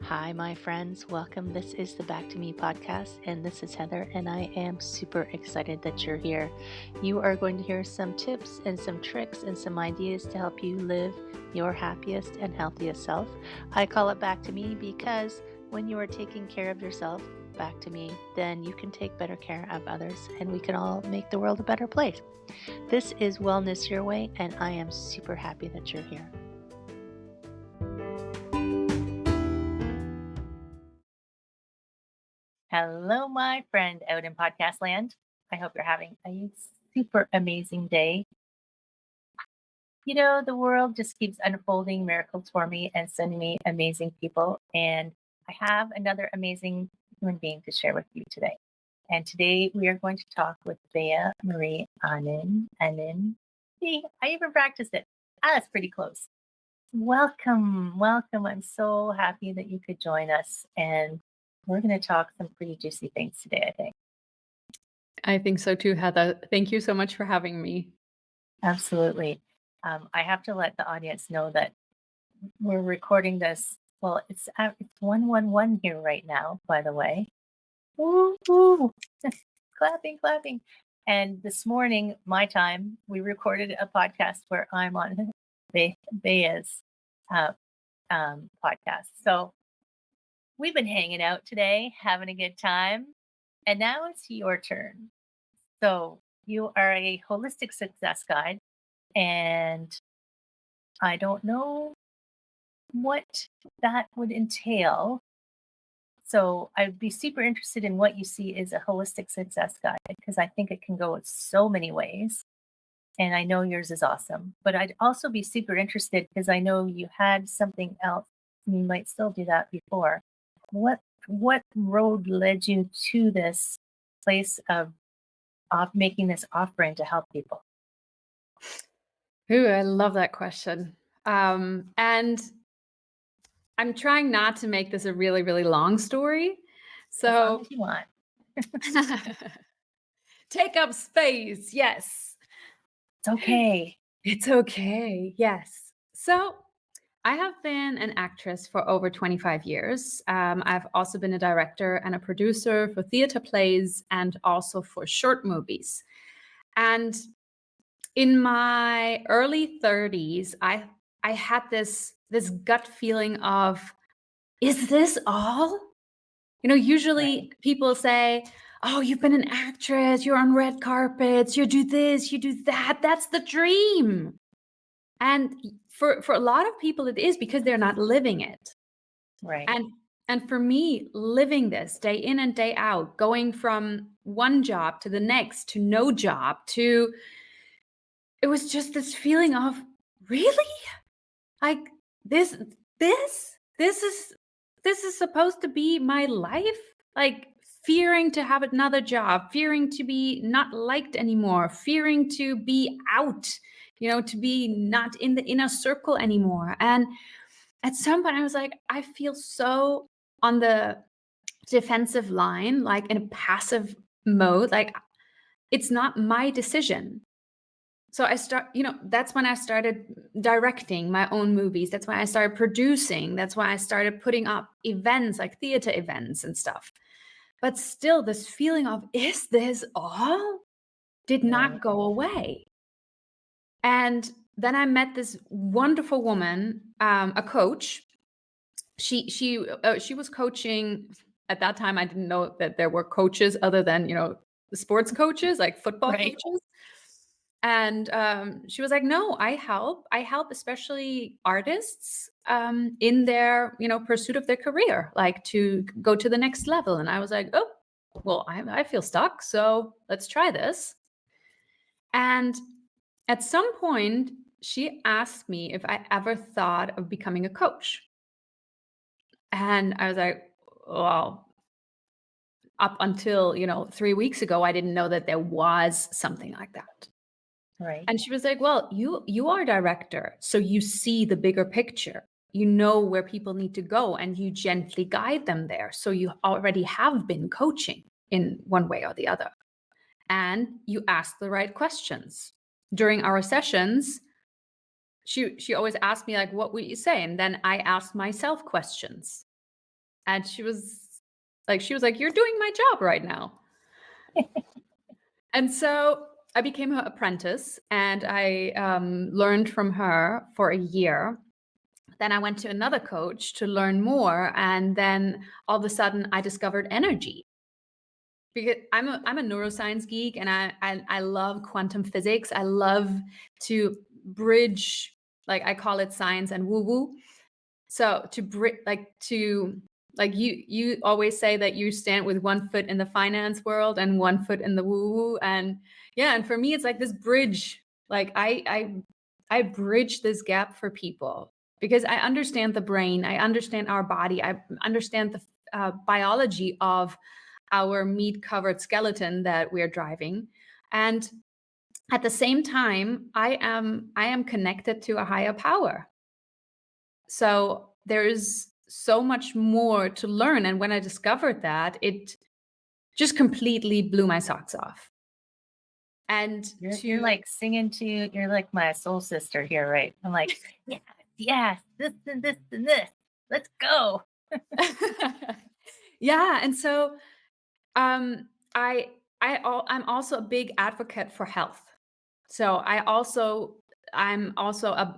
Hi, my friends. Welcome. This is the Back to Me podcast, and this is Heather, and I am super excited that you're here. You are going to hear some tips and some tricks and some ideas to help you live your happiest and healthiest self. I call it Back to Me because when you are taking care of yourself, back to me, then you can take better care of others, and we can all make the world a better place. This is Wellness Your Way, and I am super happy that you're here. Hello, my friend out in podcast land. I hope you're having a super amazing day. You know, the world just keeps unfolding miracles for me and sending me amazing people. And I have another amazing human being to share with you today. And today we are going to talk with Bea Marie Aning. See, I even practiced it. That's pretty close. Welcome. I'm so happy that you could join us. And we're going to talk some pretty juicy things today, I think. I think so too, Heather. Thank you so much for having me. Absolutely. I have to let the audience know that we're recording this. Well, it's 1:11 here right now, by the way. Woo, woo. clapping. And this morning, my time, we recorded a podcast where I'm on Bea's podcast. So we've been hanging out today, having a good time. And now it's your turn. So you are a holistic success guide, and I don't know what that would entail. So I'd be super interested in what you see as a holistic success guide, because I think it can go so many ways. And I know yours is awesome. But I'd also be super interested because I know you had something else. You might still do that before. What road led you to this place of making this offering to help people? Ooh, I love that question. And I'm trying not to make this a really, really long story. As long So as you want. take up space. Yes. It's okay. It's okay. Yes. So I have been an actress for over 25 years. I've also been a director and a producer for theater plays and also for short movies. And in my early 30s, I had this gut feeling of, is this all? You know, usually Right. people say, oh, you've been an actress, you're on red carpets, you do this, you do that. That's the dream. And for a lot of people, it is because they're not living it. Right. And for me, living this day in and day out, going from one job to the next, to no job, to it was just this feeling of, really? Like this is supposed to be my life? Like fearing to have another job, fearing to be not liked anymore, fearing to be out, to be not in the inner circle anymore. And at some point I was like, I feel so on the defensive line, like in a passive mode, like it's not my decision. So that's when I started directing my own movies. That's when I started producing. That's when I started putting up events, like theater events and stuff. But still, this feeling of, is this all? Did not go away. And then I met this wonderful woman, a coach. She was coaching. At that time, I didn't know that there were coaches other than, the sports coaches, like football coaches. And she was like, no, I help especially artists in their, pursuit of their career, like to go to the next level. And I was like, oh, well, I feel stuck. So let's try this. And at some point, she asked me if I ever thought of becoming a coach. And I was like, well, up until, 3 weeks ago, I didn't know that there was something like that. Right. And she was like, well, you are a director, so you see the bigger picture. You know where people need to go and you gently guide them there. So you already have been coaching in one way or the other. And you ask the right questions. During our sessions, she always asked me, like, what would you say? And then I asked myself questions. And she was like, "You're doing my job right now." And so I became her apprentice, and I learned from her for a year. Then I went to another coach to learn more, and then all of a sudden I discovered energy. Because I'm a neuroscience geek, and I love quantum physics. I love to bridge, like I call it science and woo-woo. So to you always say that you stand with one foot in the finance world and one foot in the woo-woo. And yeah, and for me it's like this bridge. Like I bridge this gap for people because I understand the brain, I understand our body, I understand the biology of our meat covered skeleton that we're driving. And at the same time, I am connected to a higher power. So there's so much more to learn. And when I discovered that, it just completely blew my socks off. And You're like singing to, you're like my soul sister here, right? I'm like, yeah, yes, this and this and this. Let's go. yeah. And so I'm also a big advocate for health. So I'm also a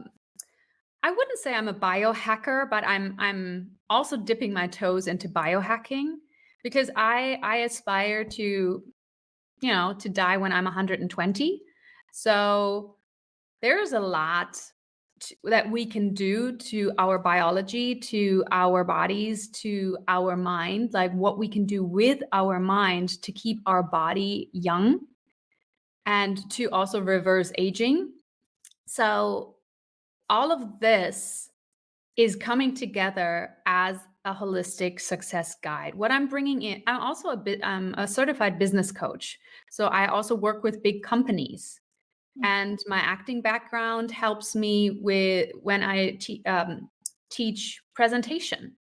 I wouldn't say I'm a biohacker, but I'm also dipping my toes into biohacking because I aspire to, to die when I'm 120. So there's a lot that we can do to our biology, to our bodies, to our mind, like what we can do with our mind to keep our body young and to also reverse aging. So all of this is coming together as a holistic success guide. What I'm bringing in, I'm also a certified business coach. So I also work with big companies. And my acting background helps me with when I teach presentation,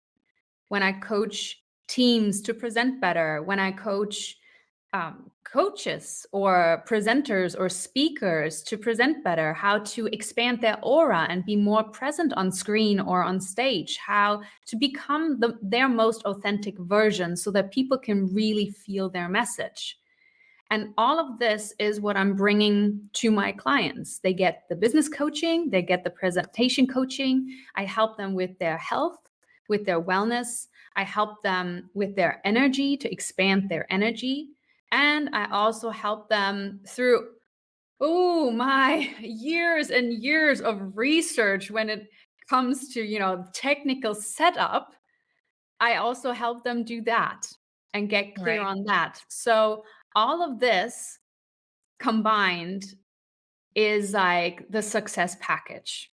when I coach teams to present better, when I coach coaches or presenters or speakers to present better, how to expand their aura and be more present on screen or on stage, how to become their most authentic version so that people can really feel their message. And all of this is what I'm bringing to my clients. They get the business coaching, they get the presentation coaching. I help them with their health, with their wellness. I help them with their energy to expand their energy. And I also help them through, my years and years of research when it comes to, technical setup. I also help them do that and get clear Right. on that. So all of this combined is like the success package.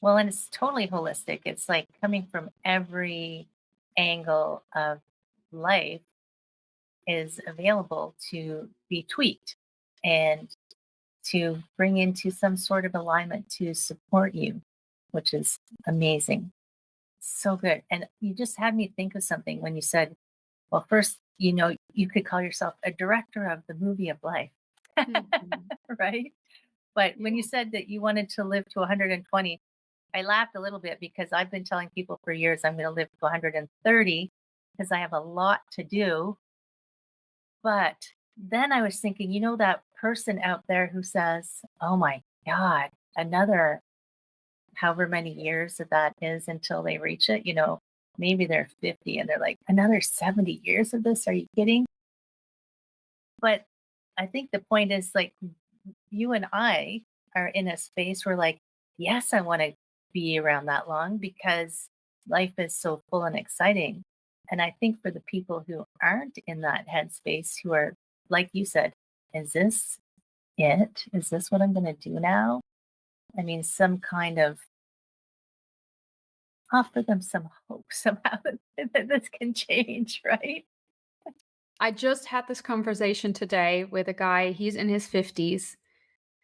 Well, and it's totally holistic. It's like coming from every angle of life is available to be tweaked and to bring into some sort of alignment to support you, which is amazing. So good. And you just had me think of something when you said, well, first, you could call yourself a director of the movie of life, Mhm. right? But when you Yeah. said that you wanted to live to 120, I laughed a little bit because I've been telling people for years I'm going to live to 130 because I have a lot to do. But then I was thinking, that person out there who says, oh my God, another however many years that is until they reach it, maybe they're 50 and they're like, another 70 years of this? Are you kidding? But I think the point is like you and I are in a space where, like, yes, I want to be around that long because life is so full and exciting. And I think for the people who aren't in that headspace, who are, like you said, is this it? Is this what I'm going to do now? I mean, some kind of offer them some hope somehow that this can change, right? I just had this conversation today with a guy, he's in his 50s,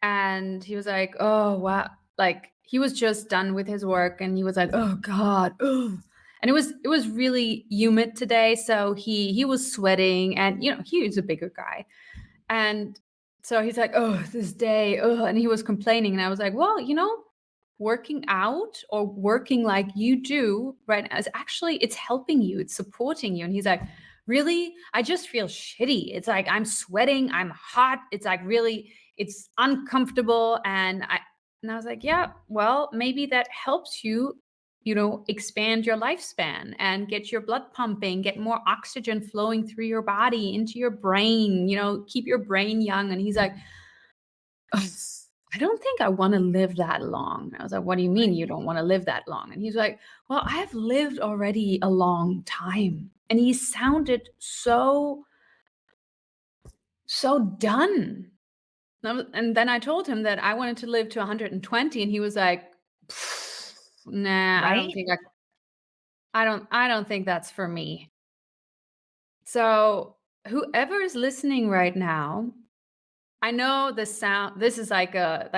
and he was like, "Oh, wow." Like he was just done with his work and he was like, "Oh God." Ugh. And it was really humid today, so he was sweating and he was a bigger guy. And so he's like, "Oh, this day." Oh, and he was complaining and I was like, "Well, working out or working like you do right now is actually, it's helping you, it's supporting you. And he's like, really? I just feel shitty. It's like I'm sweating, I'm hot. It's like really, it's uncomfortable. And I was like, yeah, well, maybe that helps you, expand your lifespan and get your blood pumping, get more oxygen flowing through your body into your brain, keep your brain young. And he's like, I don't think I want to live that long. I was like, what do you mean you don't want to live that long? And he's like, well, I have lived already a long time. And he sounded so done. And then I told him that I wanted to live to 120, and he was like, nah, Right? I don't think that's for me. So whoever is listening right now, I know this is like a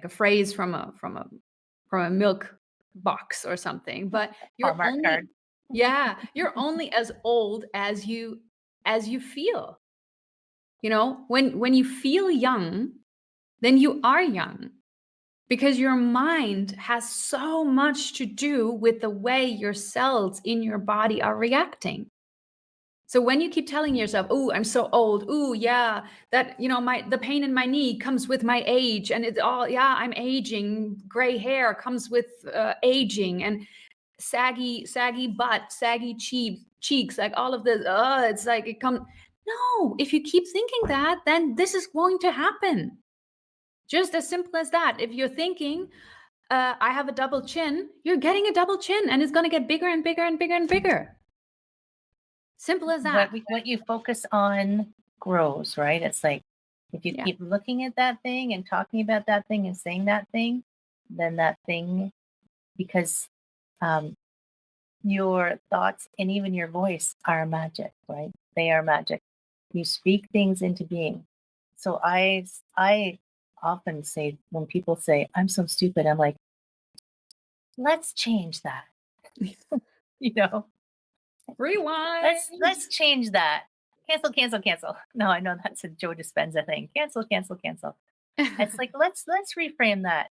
phrase from a milk box or something, but Hallmark card. you're only as old as you feel. When you feel young, then you are young, because your mind has so much to do with the way your cells in your body are reacting. So when you keep telling yourself, "Oh, I'm so old. Oh, yeah, that the pain in my knee comes with my age, and it's all I'm aging. Gray hair comes with aging, and saggy butt, saggy cheeks, like all of this. It's like it comes." No, if you keep thinking that, then this is going to happen. Just as simple as that. If you're thinking, "I have a double chin," you're getting a double chin, and it's going to get bigger and bigger and bigger and bigger. Simple as that. What you focus on grows, right? It's like if you Yeah. keep looking at that thing and talking about that thing and saying that thing, then that thing, because your thoughts and even your voice are magic, right? They are magic. You speak things into being. So I often say, when people say I'm so stupid, I'm like, let's change that. you know, Rewind. let's change that. Cancel, cancel, cancel. No, I know that's a Joe Dispenza thing. Cancel, cancel, cancel. It's like let's reframe that.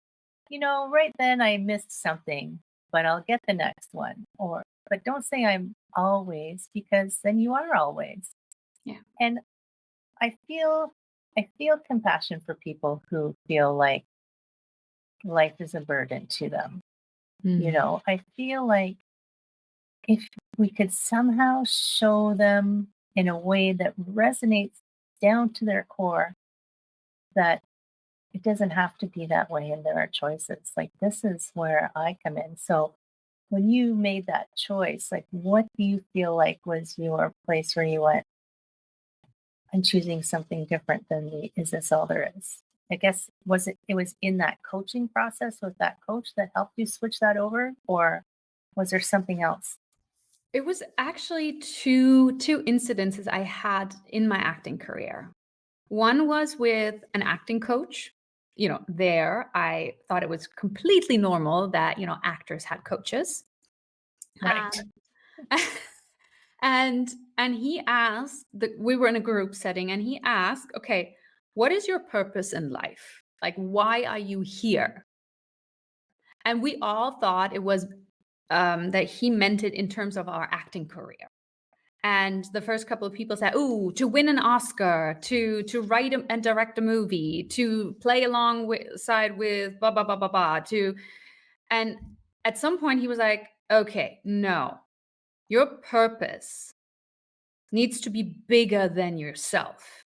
Right then I missed something, but I'll get the next one. But don't say I'm always, because then you are always. Yeah. And I feel compassion for people who feel like life is a burden to them. I feel like if we could somehow show them in a way that resonates down to their core that it doesn't have to be that way and there are choices. Like, this is where I come in. So when you made that choice, like, what do you feel like was your place where you went, I'm choosing something different than the is this all there is? I guess it was in that coaching process with that coach that helped you switch that over, or was there something else? It was actually two incidences I had in my acting career. One was with an acting coach. There I thought it was completely normal that, actors had coaches. Right. Um, and he asked, we were in a group setting, and he asked, okay, what is your purpose in life? Like, why are you here? And we all thought it was that he meant it in terms of our acting career. And the first couple of people said, "Ooh, to win an Oscar, to write and direct a movie, to play alongside with blah blah blah blah blah." And at some point he was like, "Okay, no, your purpose needs to be bigger than yourself.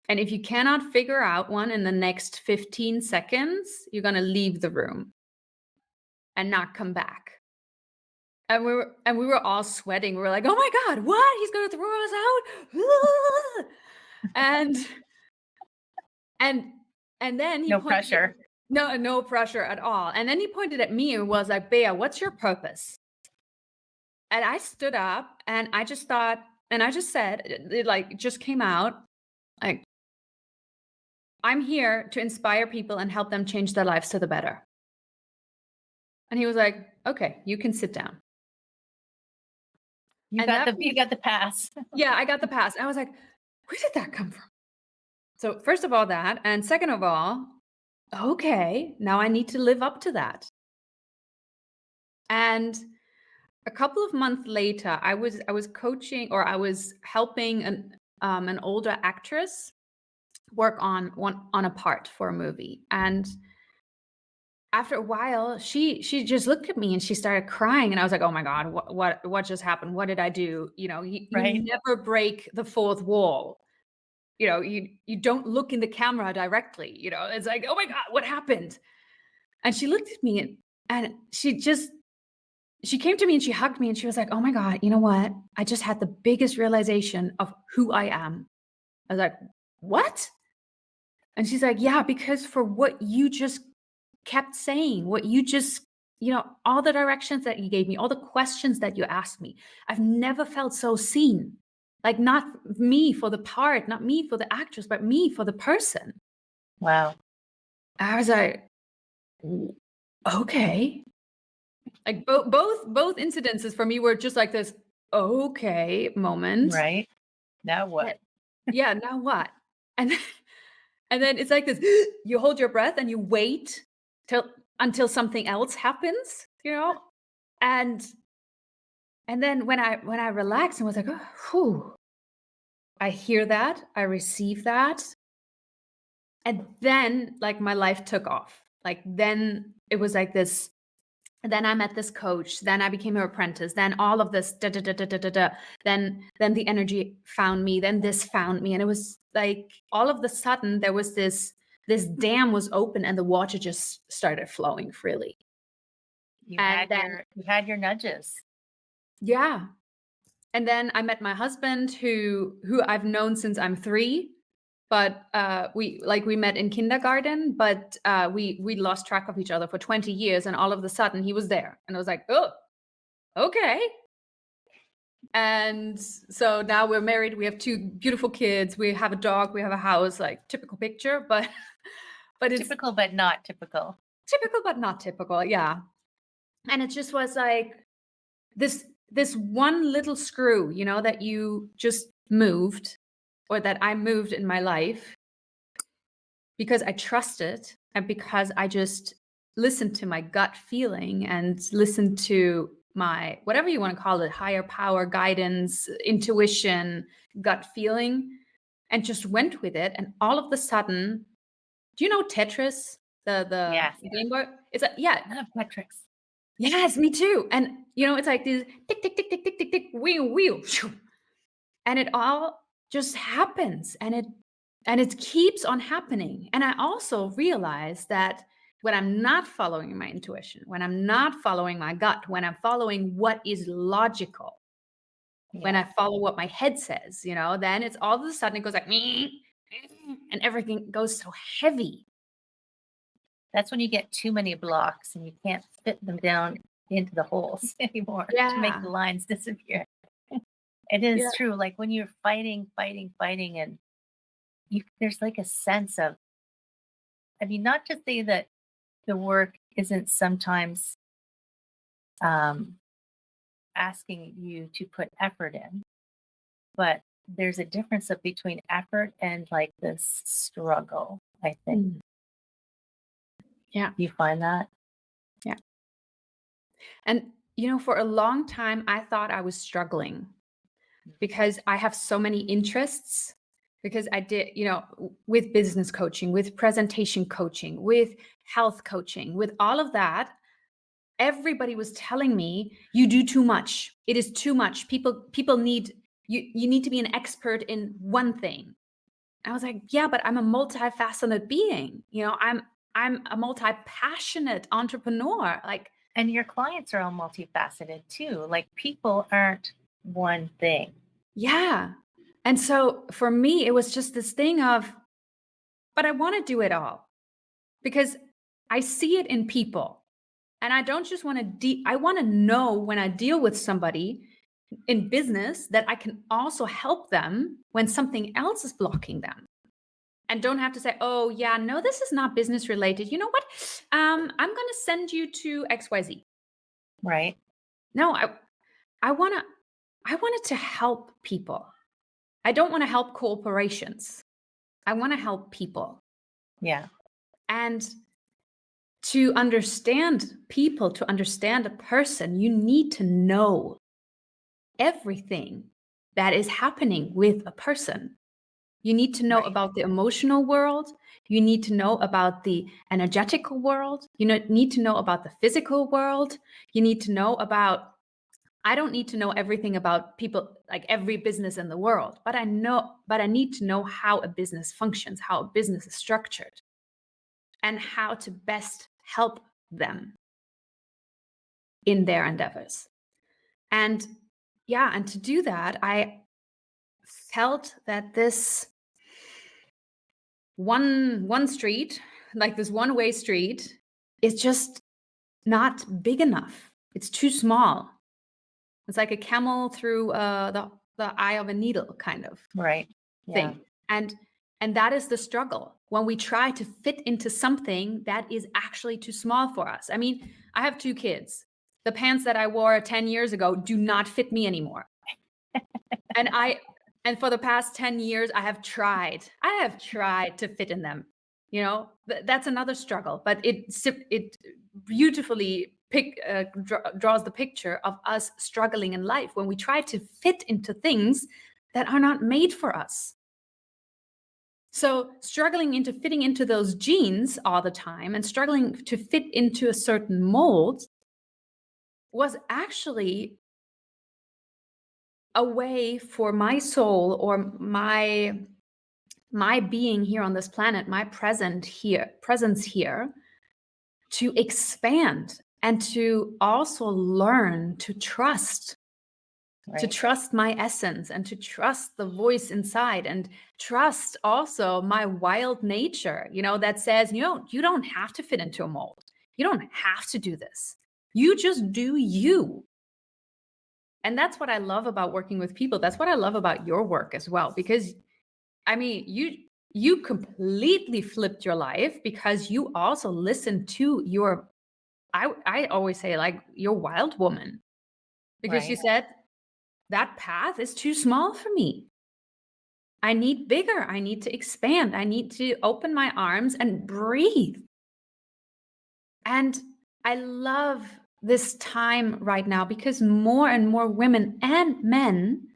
And if you cannot figure out one in the next 15 seconds, you're gonna leave the room and not come back." And we were all sweating. We were like, "Oh my God, what? He's gonna throw us out." and and and then he No pointed at, pressure. no pressure at all. And then he pointed at me and was like, "Bea, what's your purpose?" And I stood up and I just thought, and I just said, it like just came out, like, "I'm here to inspire people and help them change their lives to the better." And he was like, "Okay, you can sit down." And You got the pass. yeah, I got the pass. And I was like, where did that come from? So first of all, that, and second of all, okay, now I need to live up to that. And a couple of months later, I was coaching, or I was helping an older actress work on a part for a movie. And after a while, she just looked at me and she started crying, and I was like, "Oh my god, what just happened? What did I do?" You Right? never break the fourth wall. You don't look in the camera directly. It's like, "Oh my god, what happened?" And she looked at me, and she came to me and she hugged me and she was like, "Oh my god, you know what? I just had the biggest realization of who I am." I was like, "What?" And she's like, "Yeah, because for what you just kept saying, what you just, all the directions that you gave me, all the questions that you asked me, I've never felt so seen. Like, not me for the part, not me for the actress, but me for the person." Wow. I was like, Okay." Like, both incidences for me were just like this, okay moment. Right? Now Yeah. what? Yeah, now what? And and then it's like this, you hold your breath and you wait till until something else happens, And and then when I relaxed and was like, "Oh, whew," I hear that, I receive that, and then, like, my life took off. Like, then it was like this. Then I met this coach, then I became her apprentice, then all of this da da da da da da da. Then the energy found me, then this found me, and it was like all of the sudden there was this dam was open and the water just started flowing freely. And then You had your nudges. yeah, and then I met my husband who I've known since I'm 3, but we met in kindergarten, but we lost track of each other for 20 years, and all of a sudden he was there, and I was like, "Oh, okay." And so now we're married. We have 2 beautiful kids. We have a dog. We have a house. Like, typical picture, but but it's Typical, but not typical. typical, but not typical. Yeah. And it just was like this one little screw, that you just moved, or that I moved in my life, because I trusted, and because I just listened to my gut feeling and listened to my, whatever you want to call it, higher power, guidance, intuition, gut feeling, and just went with it. And all of the sudden, do you know Tetris, Yes. the game board? It's a, yeah, I love metrics. yes, me too. And it's like this tick tick tick tick tick tick tick, wheel wheel, shoo, and it all just happens, and it keeps on happening. And I also realize that when I'm not following my intuition, when I'm not following my gut, when I'm following what is logical, when I Yeah. follow what my head says, then it's all of a sudden it goes like me, and everything goes so heavy. That's when you get too many blocks and you can't fit them down into the holes anymore to make Yeah. the lines disappear. It Yeah. is true. Like when you're fighting, fighting, fighting, and there's like a sense of, I mean, not to say that the work isn't sometimes um, asking you to put effort in, but there's a difference of between effort and like this struggle, I think. Mm. Yeah. Do you find that? Yeah. And for a long time I thought I was struggling because I have so many interests, because I did, with business coaching, with presentation coaching, with health coaching, with all of that, everybody was telling me, you do too much. It is too much. People need you need to be an expert in one thing. I was like, yeah, but I'm a multifaceted being. I'm a multi-passionate entrepreneur. Like, And your clients are all multifaceted too. Like people aren't one thing. yeah. And so for me, it was just this thing of, but I want to do it all because I see it in people. And I don't just want to, I want to know when I deal with somebody in business that I can also help them when something else is blocking them. And don't have to say, oh, yeah, no, this is not business related. You know what? I'm going to send you to XYZ. Right? No, I want to, I wanted to help people. I don't want to help corporations. I want to help people. Yeah. And to understand people, to understand a person, you need to know everything that is happening with a person. You need to know Right. about the emotional world. You need to know about the energetical world. Need to know about the physical world. You need to know about, I don't need to know everything about people, like every business in the world, but I need to know how a business functions, how a business is structured, and how to best help them in their endeavors. And yeah, and to do that, I felt that this one street, like this one-way street, is just not big enough. It's too small. It's like a camel through the eye of a needle kind of Right. Yeah. thing. And that is the struggle when we try to fit into something that is actually too small for us. I mean, I have 2 kids. The pants that I wore 10 years ago do not fit me anymore. And for the past 10 years, I have tried to fit in them. That's another struggle, but it beautifully draws the picture of us struggling in life when we try to fit into things that are not made for us. So fitting into those jeans all the time and struggling to fit into a certain mold was actually a way for my soul, or my being here on this planet, my presence here, to expand and to also learn to trust. Right. To trust my essence, and to trust the voice inside, and trust also my wild nature, that says, you don't have to fit into a mold. You don't have to do this. You just do you. And that's what I love about working with people. That's what I love about your work as well, because I mean, you completely flipped your life because you also listened to your, I always say, like, your wild woman, because you Right. said, that path is too small for me. I need bigger. I need to expand. I need to open my arms and breathe. And I love this time right now because more and more women and men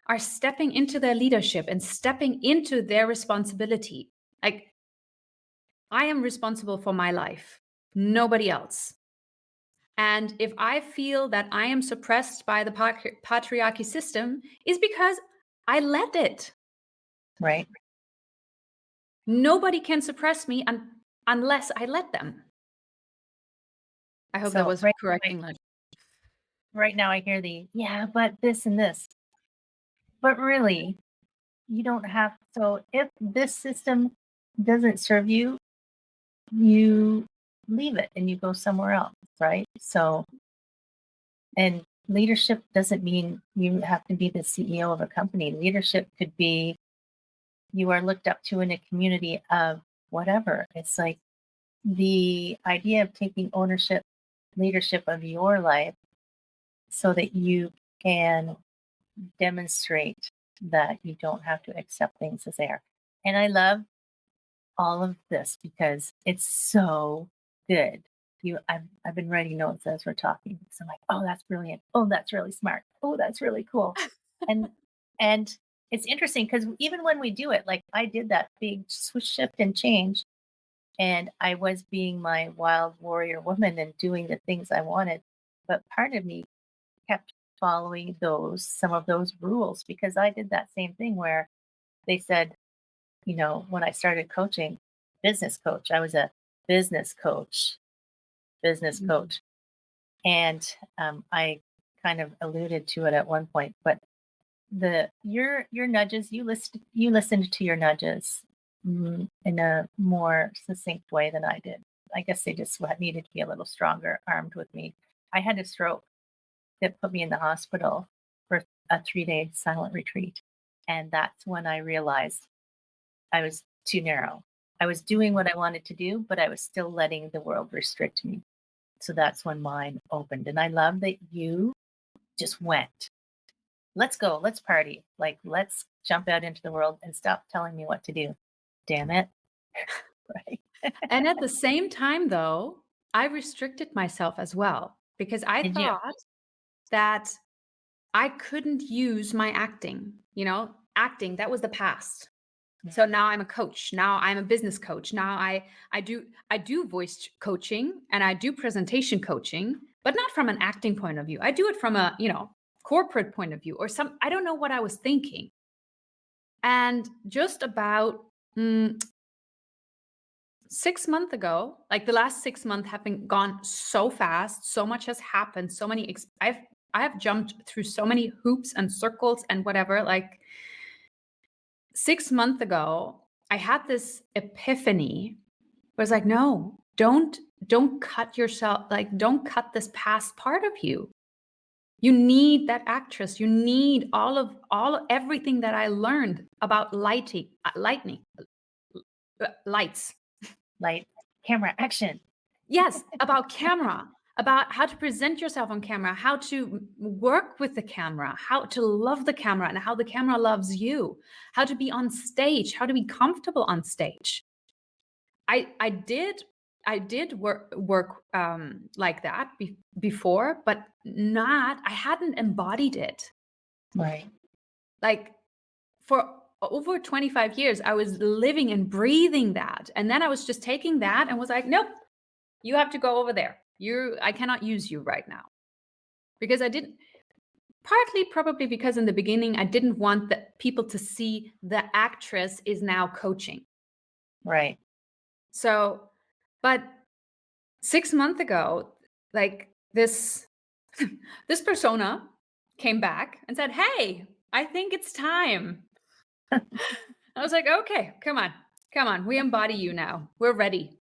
are stepping into their leadership and stepping into their responsibility. Like, I am responsible for my life, nobody else. And if I feel that I am suppressed by the patriarchy system, is because I let it. Right. Nobody can suppress me unless I let them. I hope that So was correct English. right now I hear yeah, but this and this. But really, you don't have. So if this system doesn't serve you, you leave it and you go somewhere else, right? So, and leadership doesn't mean you have to be the CEO of a company. Leadership could be you are looked up to in a community of whatever. It's like the idea of taking leadership of your life so that you can demonstrate that you don't have to accept things as they are. And I love all of this because it's so good. I've been writing notes as we're talking. So I'm like, oh, that's brilliant. Oh, that's really smart. Oh, that's really cool. And and it's interesting because even when we do it, like I did that big shift and change, and I was being my wild warrior woman and doing the things I wanted. But part of me kept following some of those rules because I did that same thing where they said, when I started coaching, business coach, I was a business coach, business Mhm. coach. And I kind of alluded to it at one point, but your nudges, you listened to your nudges in a more succinct way than I did. I guess they just needed to be a little stronger armed with me. I had a stroke that put me in the hospital for a 3-day silent retreat. And that's when I realized I was too narrow. I was doing what I wanted to do, but I was still letting the world restrict me. So that's when mine opened. And I love that you just went. Let's go. Let's party. Like, let's jump out into the world and stop telling me what to do. Damn it. Right. And at the same time, though, I restricted myself as well because I Did you? thought that I couldn't use my acting, acting, that was the past. So now I'm a coach. Now I'm a business coach. Now I do voice coaching and I do presentation coaching, but not from an acting point of view. I do it from a, corporate point of view or I don't know what I was thinking. And just about 6 months ago, like the last 6 months have been gone so fast, so much has happened, so many I have jumped through so many hoops and circles and whatever. Like 6 months ago, I had this epiphany where it's like, no, don't cut yourself, like don't cut this past part of you. You need that actress. You need everything that I learned about lights. Light, camera, action. Yes, about camera, about how to present yourself on camera, how to work with the camera, how to love the camera and how the camera loves you, how to be on stage, how to be comfortable on stage. I did work like that before, but I hadn't embodied it. Right. Like for over 25 years, I was living and breathing that. And then I was just taking that and was like, nope, you have to go over there. I cannot use you right now. Because I didn't, partly probably because in the beginning, I didn't want the people to see the actress is now coaching. Right. So, but 6 months ago, like this persona came back and said, hey, I think it's time. I was like, okay, come on. We embody you now. We're ready.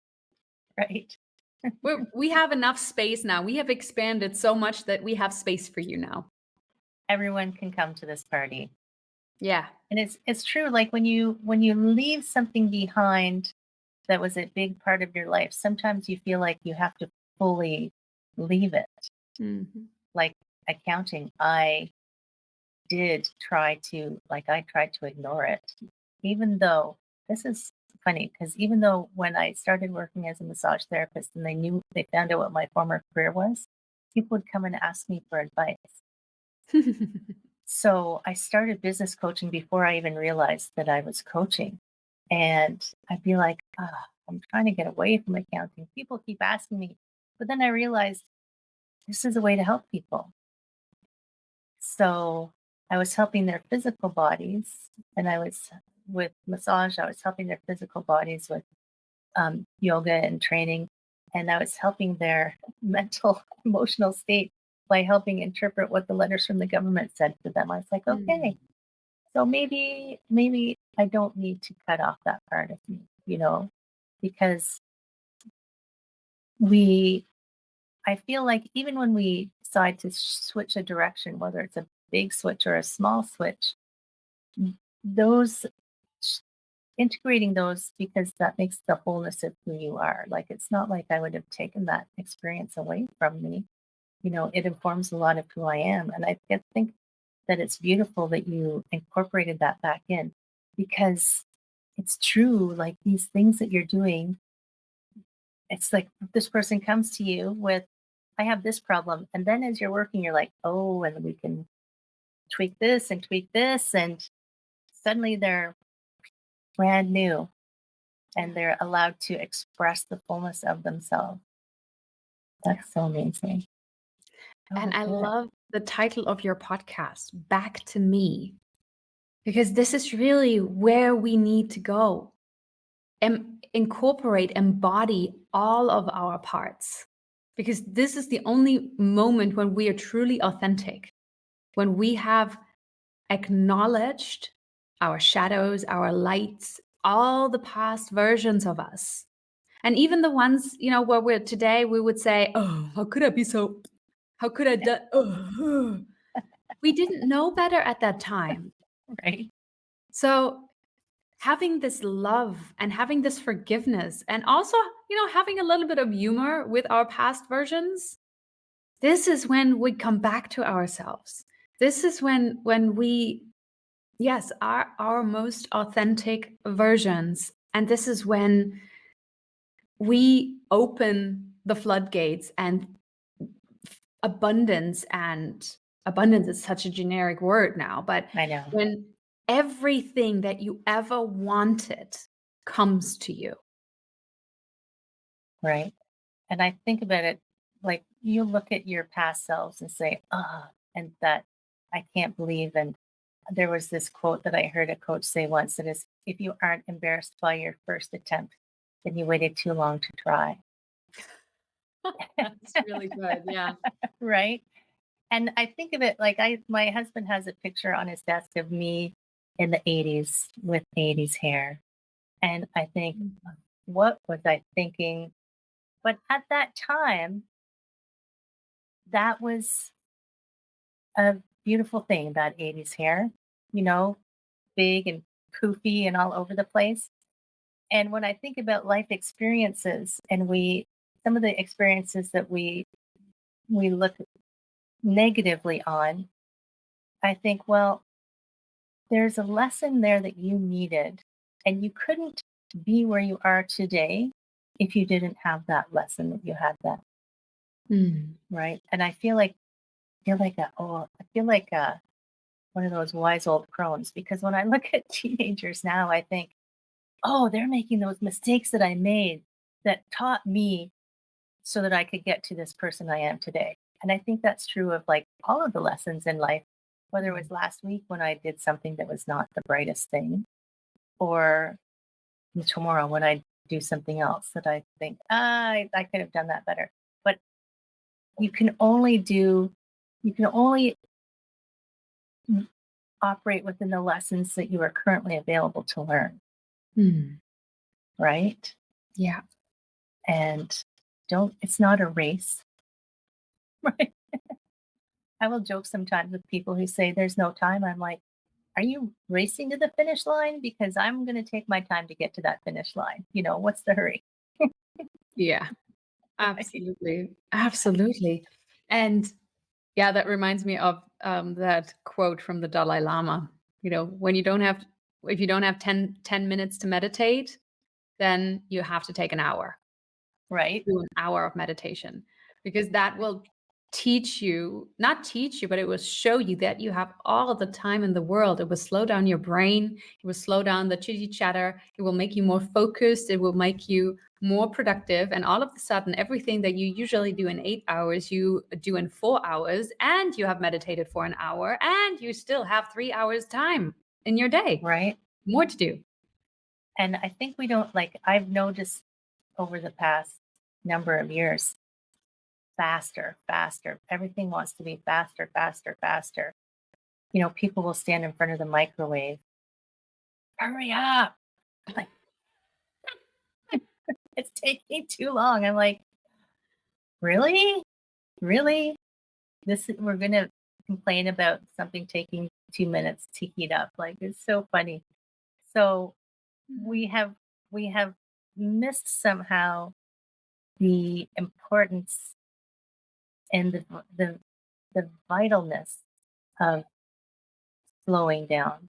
Right. We have enough space now. We have expanded so much that we have space for you now. Everyone can come to this party. Yeah. And it's true. Like when you leave something behind that was a big part of your life, sometimes you feel like you have to fully leave it. Mm-hmm. Like accounting, I tried to ignore it, even though this is funny because even though when I started working as a massage therapist and they found out what my former career was, people would come and ask me for advice. So I started business coaching before I even realized that I was coaching. And I'd be like, I'm trying to get away from accounting. People keep asking me. But then I realized this is a way to help people. So I was helping their physical bodies, and I was with massage, I was helping their physical bodies with yoga and training. And I was helping their mental, emotional state by helping interpret what the letters from the government said to them. I was like, okay, so maybe I don't need to cut off that part of me, because I feel like even when we decide to switch a direction, whether it's a big switch or a small switch, those integrating those, because that makes the wholeness of who you are. Like it's not like I would have taken that experience away from me. It informs a lot of who I am. And think that it's beautiful that you incorporated that back in, because it's true. Like these things that you're doing, it's like this person comes to you with, I have this problem. And then as you're working, you're like, oh, and we can tweak this and tweak this. And suddenly they're brand new and they're allowed to express the fullness of themselves. That's so amazing. And Oh, I good. love the title of your podcast, Back to Me, because this is really where we need to go. Incorporate, embody all of our parts, because this is the only moment when we are truly authentic, when we have acknowledged our shadows, our lights, all the past versions of us. And even the ones, where we're today, we would say, oh, how could I do? Oh. We didn't know better at that time. Right. So having this love and having this forgiveness and also, having a little bit of humor with our past versions, this is when we come back to ourselves. This is when we, yes, are our most authentic versions. And this is when we open the floodgates, and abundance, and abundance is such a generic word now, but I know, when everything that you ever wanted comes to you. right? And I think about it like you look at your past selves and say, ah, and that I can't believe. And there was this quote that I heard a coach say once that is, if you aren't embarrassed by your first attempt, then you waited too long to try. That's really good. Yeah. Right. And I think of it like my husband has a picture on his desk of me in the 80s with 80s hair. And I think, what was I thinking? But at that time, that was a beautiful thing about 80s hair, you know, big and poofy and all over the place. And when I think about life experiences and some of the experiences that we look negatively on, I think, well, there's a lesson there that you needed, and you couldn't be where you are today if you didn't have that lesson that you had then, Mm. right? And I feel like one of those wise old crones because when I look at teenagers now, I think, oh, they're making those mistakes that I made that taught me so that I could get to this person I am today. And I think that's true of like all of the lessons in life, whether it was last week when I did something that was not the brightest thing, or tomorrow when I do something else that I think, I could have done that better. But you can only do, you can only operate within the lessons that you are currently available to learn, Mm. right? Yeah. And it's not a race, right? I will joke sometimes with people who say there's no time. I'm like, are you racing to the finish line? Because I'm going to take my time to get to that finish line. What's the hurry? Yeah. Right? Absolutely. Absolutely. And yeah, that reminds me of that quote from the Dalai Lama. When you don't have, if you don't have ten minutes to meditate, then you have to take an hour, Right? do an hour of meditation, because that will teach you, not teach you, but it will show you that you have all the time in the world. It will slow down your brain. It will slow down the chitty chatter. It will make you more focused. It will make you more productive. And all of a sudden, everything that you usually do in 8 hours, you do in 4 hours, and you have meditated for an hour, and you still have 3 hours time in your day. Right? More to do. And I think we don't like, I've noticed over the past number of years, faster, faster. Everything wants to be faster, faster, faster. People will stand in front of the microwave. Hurry up. Like, it's taking too long. I'm like, really? Really? We're gonna complain about something taking 2 minutes to heat up. Like it's so funny. So we have we have missed somehow the importance and the vitalness of slowing down.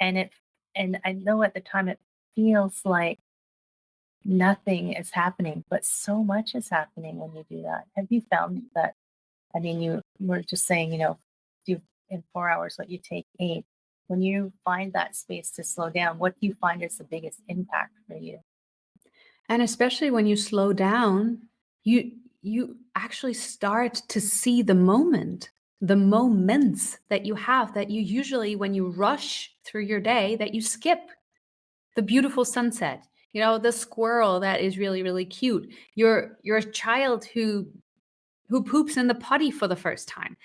And I know at the time it feels like nothing is happening, but so much is happening when you do that. Have you found that? I mean, you were just saying, do in 4 hours what you take 8. When you find that space to slow down, what do you find is the biggest impact for you? And especially when you slow down, you actually start to see the moment, the moments that you have, that you usually, when you rush through your day, that you skip. The beautiful sunset, the squirrel that is really, really cute, your child who poops in the potty for the first time,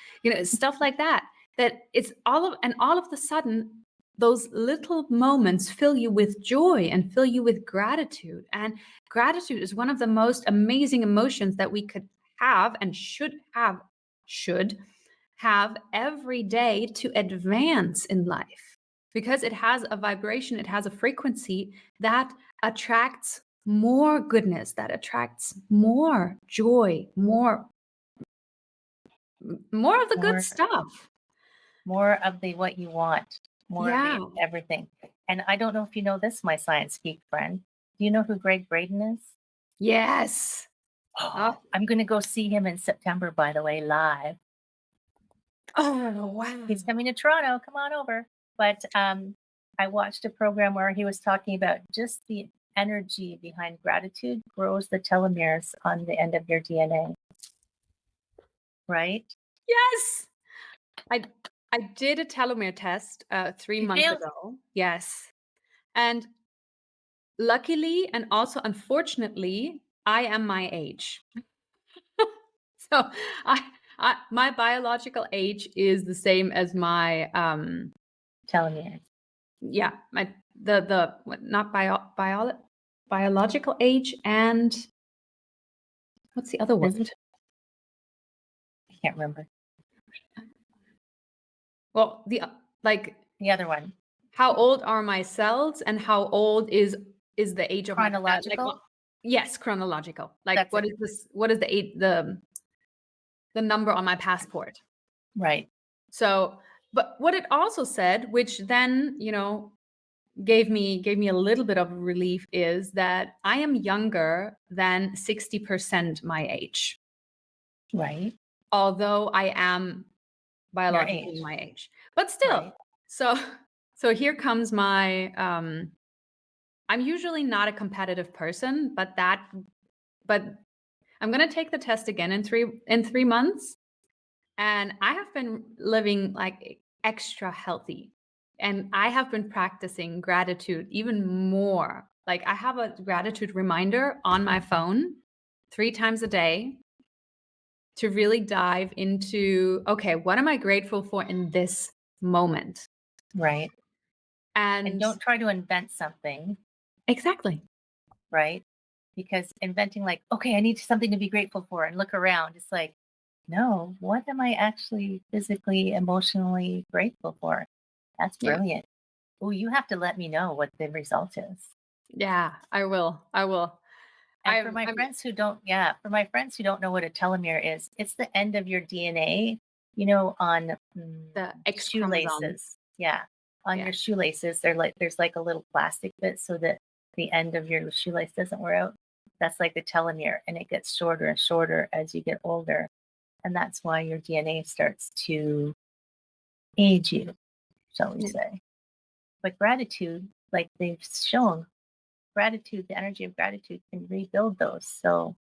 stuff like that. That it's all of the sudden, those little moments fill you with joy and fill you with gratitude. And gratitude is one of the most amazing emotions that we could have, and should have every day to advance in life, because it has a vibration, it has a frequency that attracts more goodness, that attracts more joy, more of the good More, stuff. more of the what you want, more of Yeah. the everything. And I don't know if you know this, my science geek friend. Do you know who Greg Braden is? Yes. Oh, I'm going to go see him in September, by the way, live. oh wow. He's coming to Toronto. Come on over. But I watched a program where he was talking about just the energy behind gratitude grows the telomeres on the end of your DNA. Right? Yes. I did a telomere test 3 Did months you? ago. Yes. And luckily and also unfortunately, I am my age. So my biological age is the same as my Telomeres. yeah, my the what, not biological age, and what's the other word? I can't remember. Well, like The other one. how old are my cells and how old is the age of my Chronological? yes, chronological. Like That's what it. is this? What is the age, the number on my passport? Right. So, but what it also said, which then, gave me a little bit of relief, is that I am younger than 60% my age. Right. Although I am biologically age. my age. But still, Right. so here comes my I'm usually not a competitive person, but I'm going to take the test again in 3 months, and I have been living like extra healthy, and I have been practicing gratitude even more. Like I have a gratitude reminder on my phone 3 times a day to really dive into, okay, what am I grateful for in this moment? Right. And And don't try to invent something. exactly. Right. Because inventing, like, okay, I need something to be grateful for, and look around. It's like, no, what am I actually physically, emotionally grateful for? That's Yeah. brilliant. Oh, you have to let me know what the result is. Yeah, I will. And for my I'm friends who don't, for my friends who don't know what a telomere is, it's the end of your DNA, on the X chromosome. shoelaces. Yeah. On Yeah. your shoelaces, there's like a little plastic bit so that the end of your shoelace doesn't wear out. That's like the telomere, and it gets shorter and shorter as you get older. And that's why your DNA starts to age you, shall we Yeah. say. But gratitude, like they've shown, gratitude, the energy of gratitude can rebuild those. So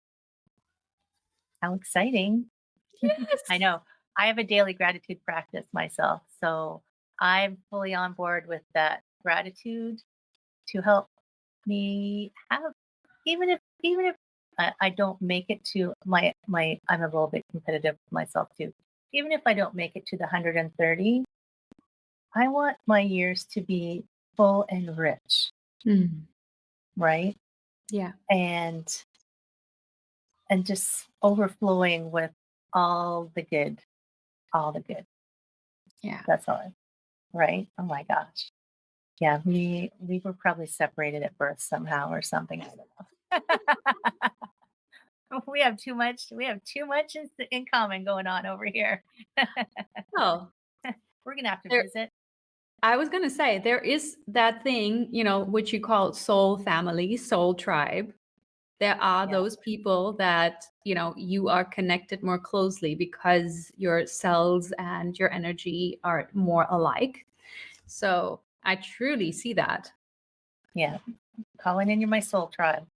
how exciting. Yes. I know. I have a daily gratitude practice myself. So I'm fully on board with that gratitude to help me have, even if I don't make it to my I'm a little bit competitive myself too. Even if I don't make it to the 130, I want my years to be full and rich, Mm. right? Yeah. And just overflowing with all the good, all the good. Yeah. That's all. Right? Oh my gosh. Yeah, we were probably separated at birth somehow or something. I don't know. We have too much in common going on over here. Oh, We're gonna have to there, visit. I was going to say there is that thing, which you call soul family, soul tribe. There are Yeah. those people that, you are connected more closely because your cells and your energy are more alike. So I truly see that. Yeah. Calling in my soul tribe.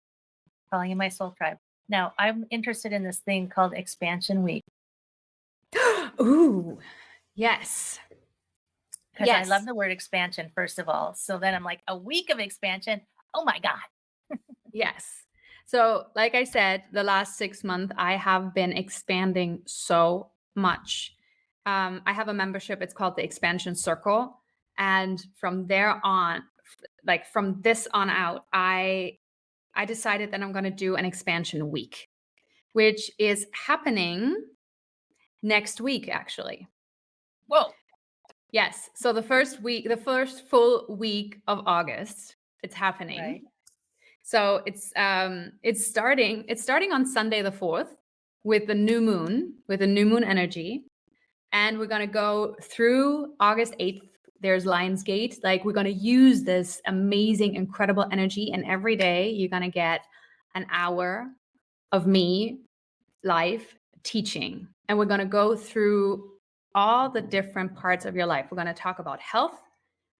Calling in my soul tribe. Now I'm interested in this thing called Expansion Week Ooh, yes. because I love Yes. the word expansion, first of all. So then I'm like, a week of expansion. Oh my God. Yes. So, like I said, the last 6 months, I have been expanding so much. I have a membership, it's called the Expansion Circle. And from there on, like from this on out, I decided that I'm going to do an expansion week, which is happening next week, actually. Whoa. Yes. So the first full week of August, it's happening. Right. So it's starting on Sunday the 4th with the new moon energy, and we're going to go through August 8th, there's Lionsgate. Like, we're going to use this amazing, incredible energy. And every day you're going to get an hour of me live teaching. And we're going to go through all the different parts of your life. We're going to talk about health.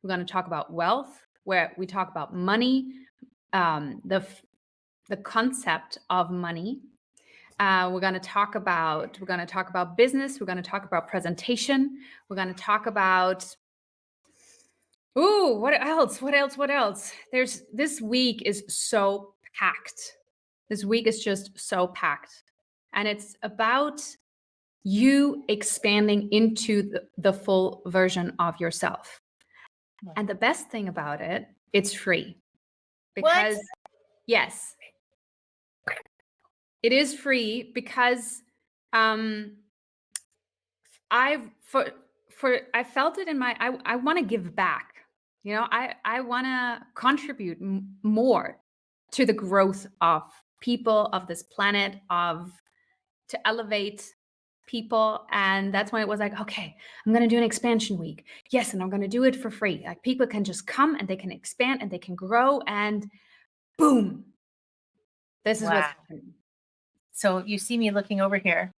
We're going to talk about wealth, where we talk about money, the concept of money. We're going to talk about business. We're going to talk about presentation. We're going to talk about, what else? This week is so packed. This week is just so packed. And it's about you expanding into the full version of yourself. And the best thing about it, it's free. Because, yes, it is free because I felt it in my, I want to give back. You know, I want to contribute more to the growth of people, of this planet, to elevate people. And that's when it was like, okay, I'm going to do an expansion week. Yes. And I'm going to do it for free. Like, people can just come and they can expand and they can grow, and boom. This is what's happening. So you see me looking over here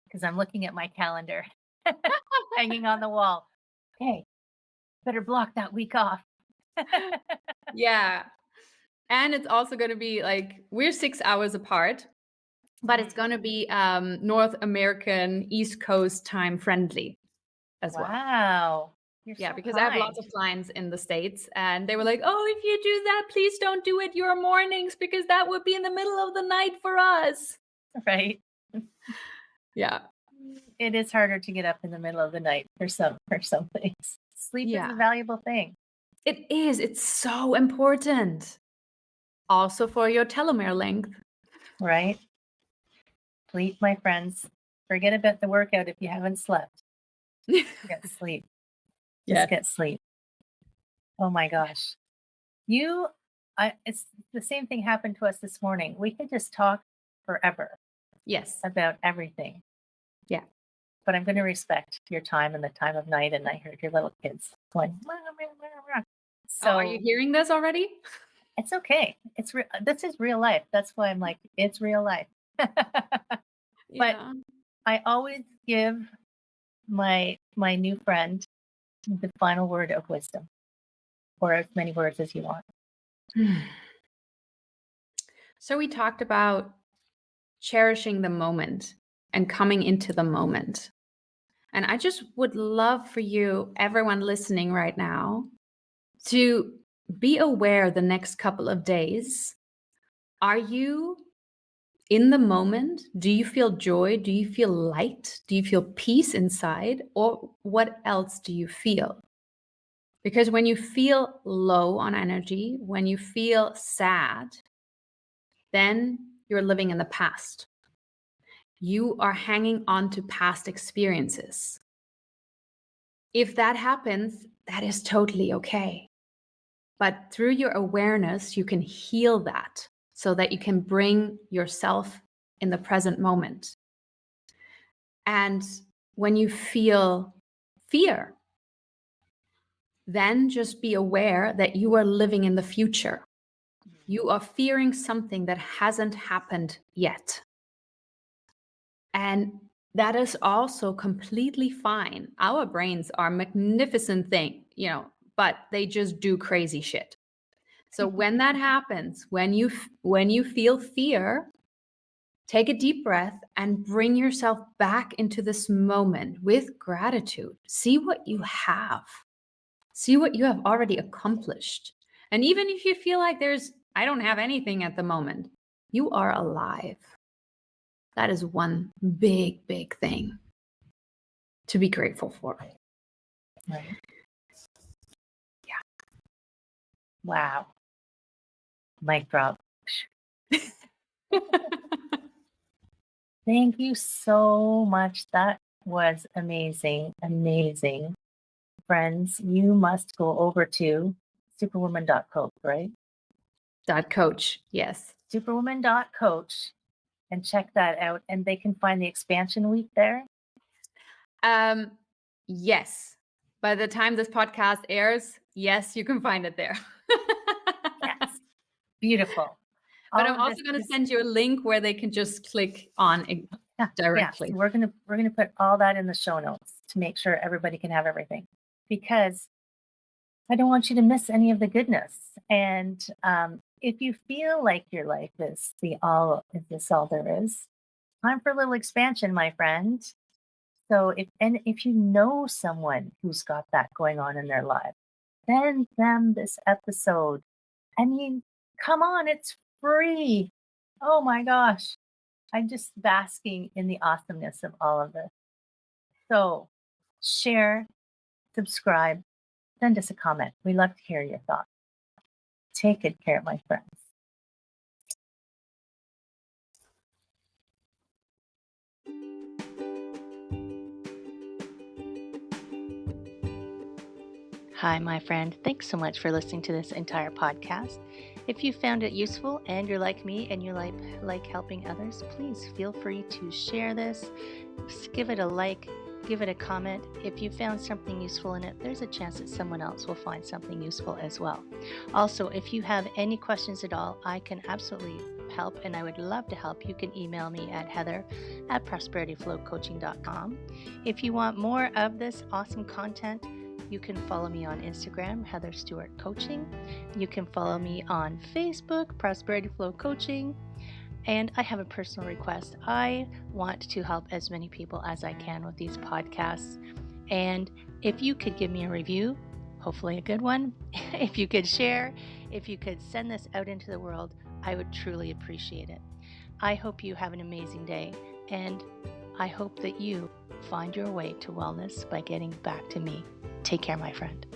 because I'm looking at my calendar hanging on the wall. Okay, better block that week off. Yeah. And it's also going to be like, we're 6 hours apart, but it's going to be North American East Coast time friendly as well. Wow. Because I have lots of clients in the States, and they were like, oh, if you do that, please don't do it your mornings, because that would be in the middle of the night for us. Right. Yeah. It is harder to get up in the middle of the night for some things. Sleep is a valuable thing. It is. It's so important. Also for your telomere length. Right. Sleep, my friends. Forget about the workout if you haven't slept. Get sleep. Just get sleep. Oh my gosh. It's the same thing happened to us this morning. We could just talk forever. Yes. About everything. Yeah. But I'm going to respect your time and the time of night. And I heard your little kids going. So are you hearing this already? It's okay. This is real life. That's why I'm like, it's real life. But I always give my new friend the final word of wisdom, or as many words as you want. So we talked about cherishing the moment and coming into the moment. And I just would love for you, everyone listening right now, to be aware the next couple of days. Are you in the moment? Do you feel joy? Do you feel light? Do you feel peace inside? Or what else do you feel? Because when you feel low on energy, when you feel sad, then you're living in the past. You are hanging on to past experiences. If that happens, that is totally okay. But through your awareness, you can heal that so that you can bring yourself in the present moment. And when you feel fear, then just be aware that you are living in the future. You are fearing something that hasn't happened yet. And that is also completely fine. Our brains are a magnificent thing, but they just do crazy shit. So when that happens, when you feel fear, take a deep breath and bring yourself back into this moment with gratitude. See what you have. See what you have already accomplished. And even if you feel like I don't have anything at the moment, you are alive. That is one big, big thing to be grateful for. Right. Yeah. Wow. Mic drop. Thank you so much. That was amazing. Amazing. Friends, you must go over to superwoman.coach, right? .coach, yes. Superwoman.coach and check that out. And they can find the expansion week there? Yes. By the time this podcast airs, yes, you can find it there. Yes. Beautiful. But All I'm of this also going to is send you a link where they can just click on it yeah. directly. So we're gonna put all that in the show notes to make sure everybody can have everything, because I don't want you to miss any of the goodness. And if you feel like your life is this all there is, time for a little expansion, my friend. So if you know someone who's got that going on in their life, send them this episode. I mean, come on, it's free. Oh my gosh. I'm just basking in the awesomeness of all of this. So share, subscribe, send us a comment. We love to hear your thoughts. Take good care, my friends. Hi, my friend. Thanks so much for listening to this entire podcast. If you found it useful and you're like me and you like helping others, please feel free to share this. Give it a like, give it a comment. If you found something useful in it, there's a chance that someone else will find something useful as well. Also, if you have any questions at all, I can absolutely help, and I would love to help. You can email me at heather@prosperityflowcoaching.com. If you want more of this awesome content, you can follow me on Instagram, Heather Stewart Coaching. You can follow me on Facebook, Prosperity Flow Coaching. And I have a personal request. I want to help as many people as I can with these podcasts. And if you could give me a review, hopefully a good one, if you could share, if you could send this out into the world, I would truly appreciate it. I hope you have an amazing day, and I hope that you find your way to wellness by getting back to me. Take care, my friend.